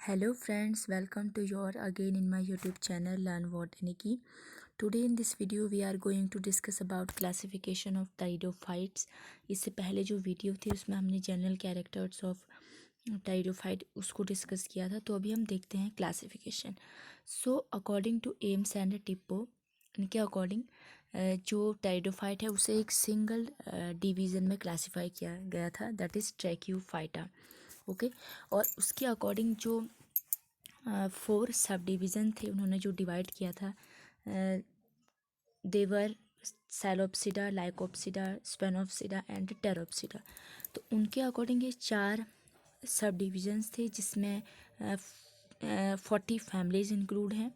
Hello friends, welcome to your again in my YouTube channel Learn Botany. Today in this video we are going to discuss about classification of pteridophytes. इससे पहले जो video थी उसमें हमने general characters of pteridophyte उसको discuss किया था। तो अभी हम देखते हैं classification. So according to Eames and Tippo, इनके अकॉर्डिंग जो pteridophyte है उसे एक सिंगल डिवीज़न में क्लासीफाई किया गया था, दैट इज़ ट्रैक्यूफाइटा। ओके और उसके अकॉर्डिंग जो 4 सब डिवीज़न थे उन्होंने जो डिवाइड किया था, देवर सैलोप्सिडा, लाइकोप्सिडा, स्पेनोप्सिडा एंड टेरोप्सिडा। तो उनके अकॉर्डिंग ये 4 सब डिवीज़न्स थे जिसमें 40 फैमिलीज़ इंक्लूड हैं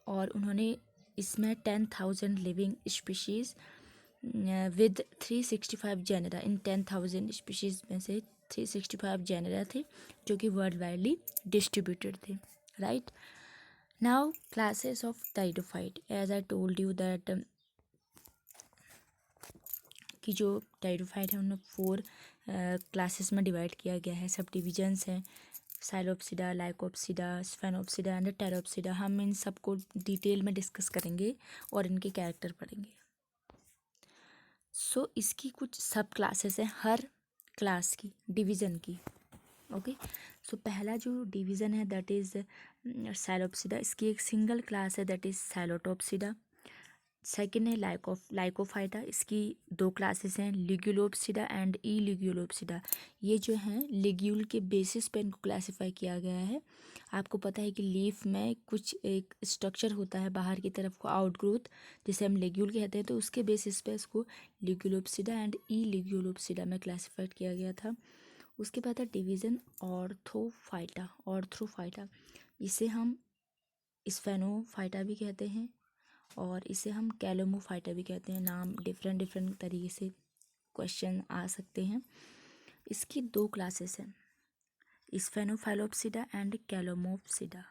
और उन्होंने इसमें 10,000 लिविंग स्पीशीज़ विद 365 जेनरा। इन 10,000 स्पीशीज़ में से 365 जेनरा थे जो कि वर्ल्ड वाइडली डिस्ट्रीब्यूटेड थे। Right now classes of pteridophyte, as I told you that कि जो pteridophyte है उन्हें 4 क्लासेस में डिवाइड किया गया है, सब डिविजन्स हैं साइलोप्सिडा, लाइकोप्सिडा, स्फेनोप्सिडा एंड टेरोप्सिडा। हम इन सबको डिटेल में डिस्कस करेंगे और इनके कैरेक्टर पढ़ेंगे। सो इसकी कुछ सब क्लासेस हैं हर क्लास की, डिवीज़न की। ओके सो पहला जो डिवीज़न है दैट इज़ साइलोप्सिडा। इसकी एक सिंगल क्लास है दैट इज़ साइलोटोप्सिडा। सेकेंड है लाइकोफाइटा। इसकी 2 क्लासेस हैं, लिग्यूलोप्सिडा एंड ई लिग्यूलोप्सिडा। ये जो हैं लिग्यूल के बेसिस पे इनको क्लासीफाई किया गया है। आपको पता है कि लीफ में कुछ एक स्ट्रक्चर होता है बाहर की तरफ को, आउटग्रोथ, जिसे हम लिग्यूल कहते हैं। तो उसके बेसिस पे इसको लिग्यूलोप्सिडा एंड ई लिग्यूलोप्सिडा में क्लासीफाइड किया गया था। उसके बाद है डिवीज़न ऑर्थोफाइटा। ऑर्थोफाइटा इसे हम स्फेनोफाइटा भी कहते हैं और इसे हम कैलोमोफाइटा भी कहते हैं। नाम डिफरेंट डिफरेंट तरीके से क्वेश्चन आ सकते हैं। इसकी 2 क्लासेस हैं, स्फेनोफाइलोप्सिडा एंड कैलोमोप्सिडा।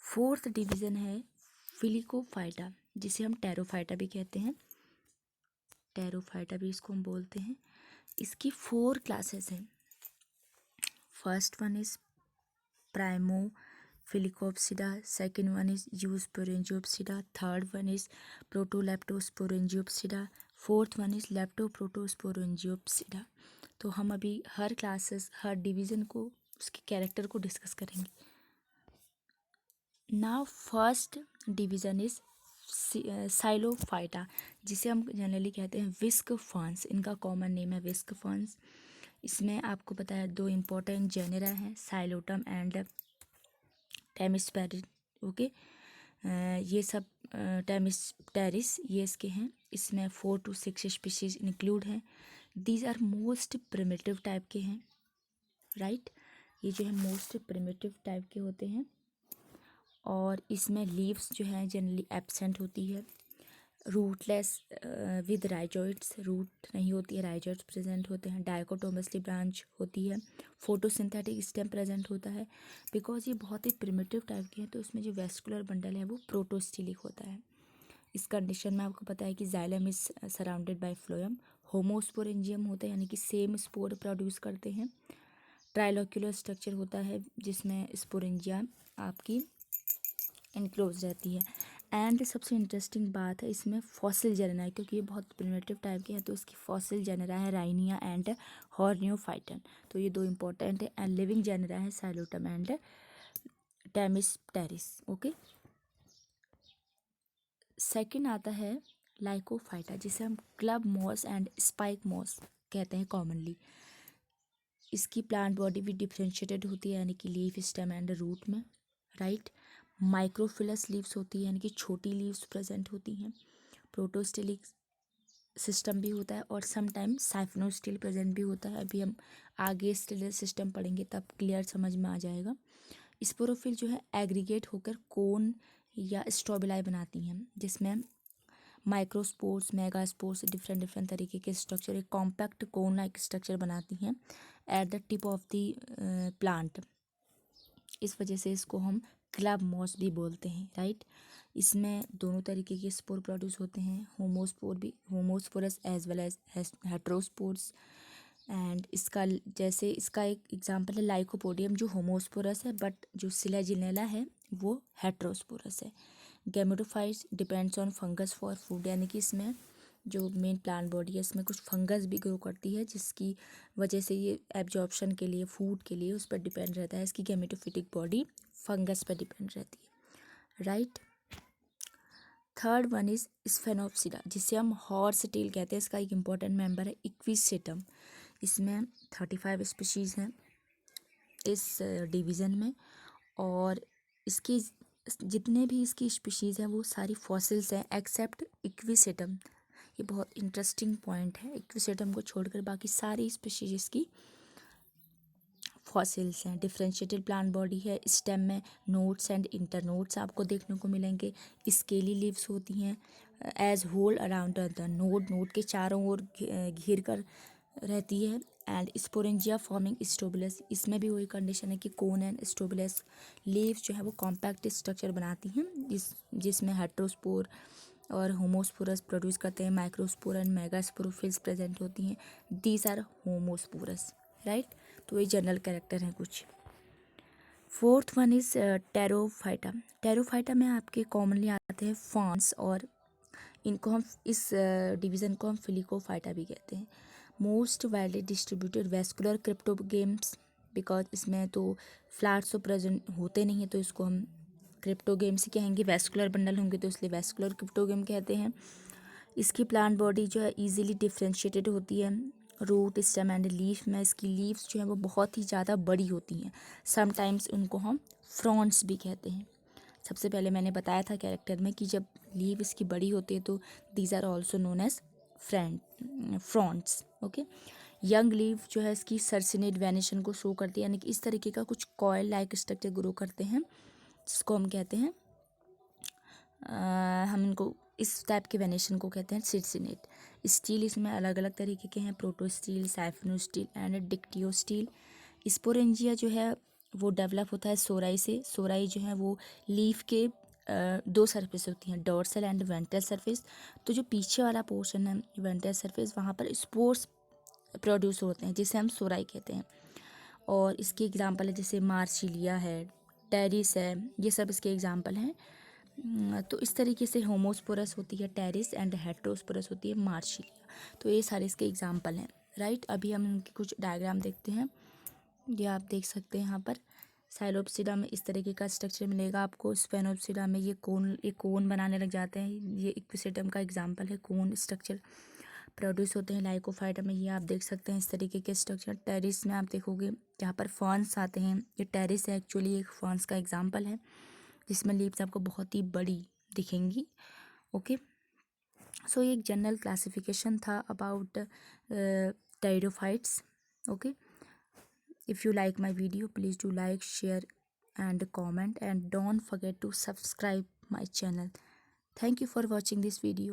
फोर्थ डिवीज़न है फिलिकोफाइटा, जिसे हम टेरोफाइटा भी कहते हैं। टेरोफाइटा भी इसको हम बोलते हैं। इसकी 4 क्लासेस हैं। First one is primo Filicopsida, second one is Eusporangiopsida, third one is Protoleptosporangiopsida, fourth one is Leptoprotosporangiopsida। तो हम अभी हर क्लासेस, हर डिवीज़न को, उसके कैरेक्टर को डिस्कस करेंगे। नाउ फर्स्ट डिवीज़न इज साइलोफाइटा, जिसे हम जनरली कहते हैं विस्क फर्न्स। इनका कॉमन नेम है विस्क फर्न्स। इसमें आपको पता है 2 इम्पोर्टेंट जेनेरा हैं, साइलोटम एंड टेमिस्पेरिस। ओके ये सब टेमिस्टेरिस ये इसके हैं। इसमें 4 to 6 स्पीशीज इंक्लूड हैं। These are most primitive type के हैं। राइट ये जो है मोस्ट प्रिमिटिव टाइप के होते हैं और इसमें लीव्स जो हैं जनरली एब्सेंट होती है। रूटलेस विद राइजोइड्स, रूट नहीं होती है, राइजोइड्स प्रेजेंट होते हैं। डाइकोटोमसली ब्रांच होती है। फोटोसिंथेटिक स्टेम प्रेजेंट होता है। बिकॉज ये बहुत ही प्रिमिटिव टाइप के हैं तो उसमें जो वेस्कुलर बंडल है वो प्रोटोस्टिलिक होता है। इस कंडीशन में आपको पता है कि xylem is surrounded by phloem. Homosporangium होता है यानी कि सेम स्पोर प्रोड्यूस करते हैं। ट्राइलोक्युलर स्ट्रक्चर होता है जिसमें स्पोरेंजिया आपकी इनक्लोज रहती है। एंड सबसे इंटरेस्टिंग बात है इसमें फॉसिल जेनेरा है, क्योंकि ये बहुत प्रिमिटिव टाइप के हैं तो इसकी फॉसिल जेनेरा है राइनिया एंड हॉर्नियोफाइटन। तो ये 2 इंपॉर्टेंट है। एंड लिविंग जेनेरा है Psilotum and Tmesipteris. Okay second आता है लाइकोफाइटा, जिसे हम club moss and spike moss कहते हैं कॉमनली। इसकी प्लांट बॉडी भी डिफ्रेंशिएटेड होती है यानी कि लीफ, स्टेम एंड रूट में। राइट माइक्रोफिलस लीव्स होती है यानी कि छोटी लीव्स प्रेजेंट होती हैं। प्रोटोस्टिलिक सिस्टम भी होता है और समटाइम साइफनोस्टिल प्रेजेंट भी होता है। अभी हम आगे स्टिल सिस्टम पढ़ेंगे तब क्लियर समझ में आ जाएगा। स्पोरोफिल जो है एग्रीगेट होकर कोन या स्ट्रॉबिलाई बनाती हैं, जिसमें माइक्रोस्पोर्स, मेगास्पोर्स, डिफरेंट डिफरेंट तरीके के स्ट्रक्चर एक कॉम्पैक्ट कोन लाइक स्ट्रक्चर बनाती हैं at the tip of the plant. इस वजह से इसको हम क्लब मॉस भी बोलते हैं। राइट इसमें दोनों तरीके के स्पोर प्रोड्यूस होते हैं, होमोस्पोर भी, homosporous as well as heterospores. And इसका जैसे इसका एक एग्जांपल है लाइकोपोडियम जो होमोस्पोरस है, बट जो सिलेजिनेला है वो हेट्रोस्पोरस है। Gametophytes depends on fungus for food, यानी कि इसमें जो मेन प्लांट बॉडी है इसमें कुछ फंगस भी ग्रो करती है, जिसकी वजह से ये एब्जॉर्प्शन के लिए, फूड के लिए उस पर डिपेंड रहता है। इसकी गैमेटोफिटिक बॉडी फंगस पर डिपेंड रहती है, राइट। थर्ड वन इज स्फेनोप्सिडा, जिसे हम हॉर्स टेल कहते हैं। इसका एक इम्पॉर्टेंट मेंबर है इक्विसेटम। इसमें 35 स्पीशीज़ हैं इस डिवीज़न में, और इसकी जितने भी इसकी स्पीशीज़ हैं वो सारी फॉसिल्स हैं एक्सेप्ट इक्विसेटम। ये बहुत इंटरेस्टिंग पॉइंट है, इक्विसेटम को छोड़कर बाकी सारी स्पीशीज इसकी फॉसिल्स हैं। डिफरेंशिएटेड प्लांट बॉडी है। स्टेम में नोट्स एंड इंटरनोट्स आपको देखने को मिलेंगे। स्केली लीव्स होती हैं as whorl around the node के चारों ओर घिर कर रहती है। एंड स्पोरेंजिया फॉर्मिंग स्टोबिलस, इसमें भी वही कंडीशन है कि कोन एंड स्टोबिलस लीव्स जो है वो कॉम्पैक्ट स्ट्रक्चर बनाती हैं, जिसमें हेट्रोस्पोर और होमोस्पोरस प्रोड्यूस करते हैं। माइक्रोस्पोर एंड मेगास्पोरोफिल्स प्रेजेंट होती हैं। These are homosporous, right. तो ये जनरल कैरेक्टर हैं कुछ। Fourth one is pterophyta. Pterophyta में आपके कॉमनली आते हैं फॉन्स, और इनको हम इस डिवीज़न को हम फिलिकोफाइटा भी कहते हैं। Most widely distributed vascular cryptogams, because इसमें तो फ्लैट्स तो प्रेजेंट होते नहीं हैं तो इसको हम क्रिप्टोगेम्स ही कहेंगे। वेस्कुलर बंडल होंगे तो इसलिए वेस्कुलर क्रिप्टोगेम कहते हैं। इसकी प्लांट बॉडी जो है इजीली डिफ्रेंशिएटेड होती है। रूट, स्टेम एंड लीफ में इसकी लीव्स जो है वो बहुत ही ज़्यादा बड़ी होती हैं। समटाइम्स उनको हम फ्रॉन्ट्स भी कहते हैं। सबसे पहले मैंने बताया था कैरेक्टर में कि जब लीव इसकी बड़ी होती है तो these are also known as fronds, okay. Young leaf जो है इसकी सर्सिनेट वेनेशन को शो करती है, यानी कि इस तरीके का कुछ कॉयल लाइक स्ट्रक्चर ग्रो करते हैं, जिसको हम कहते हैं हम इनको इस टाइप के वेनेशन को कहते हैं सिर्सिनेट। स्टील इसमें अलग अलग तरीके के हैं, protostele, siphonostele and dictyostele. Sporangia जो है वो डेवलप होता है सोराई से। सोराई जो है वो लीफ के दो सरफेस होती हैं, डोर्सल एंड वेंट्रल सरफेस। तो जो पीछे वाला पोर्शन है वेंट्रल सरफेस, वहाँ पर स्पोर्स प्रोड्यूस होते हैं, जिसे हम सोराई कहते हैं। और इसके एग्जांपल है जैसे मार्सिलिया है, टेरिस है, ये सब इसके एग्जांपल हैं। तो इस तरीके से होमोस्पोरस होती है टेरिस एंड हेट्रोस्पोरस होती है मार्सिलिया। तो ये सारे इसके एग्जांपल हैं, राइट। अभी हम इनके कुछ डायग्राम देखते हैं। ये आप देख सकते हैं यहाँ पर साइलोप्सिडा में इस तरीके का स्ट्रक्चर मिलेगा आपको। स्फेनोप्सिडा में ये कोन बनाने लग जाते हैं। ये इक्विसेटम का एग्जांपल है, कोन स्ट्रक्चर प्रोड्यूस होते हैं। लाइकोफाइटा में ये आप देख सकते हैं इस तरीके के स्ट्रक्चर। टेरिस में आप देखोगे जहाँ पर फर्न्स आते हैं, ये टेरिस है एक्चुअली, एक फर्न्स का एग्जाम्पल है, जिसमें लीव्स आपको बहुत ही बड़ी दिखेंगी, ओके। सो ये एक जनरल क्लासिफिकेशन था about pteridophytes, okay. If you like my video, please do like, share and comment, and don't forget to subscribe my channel. Thank you for watching this video.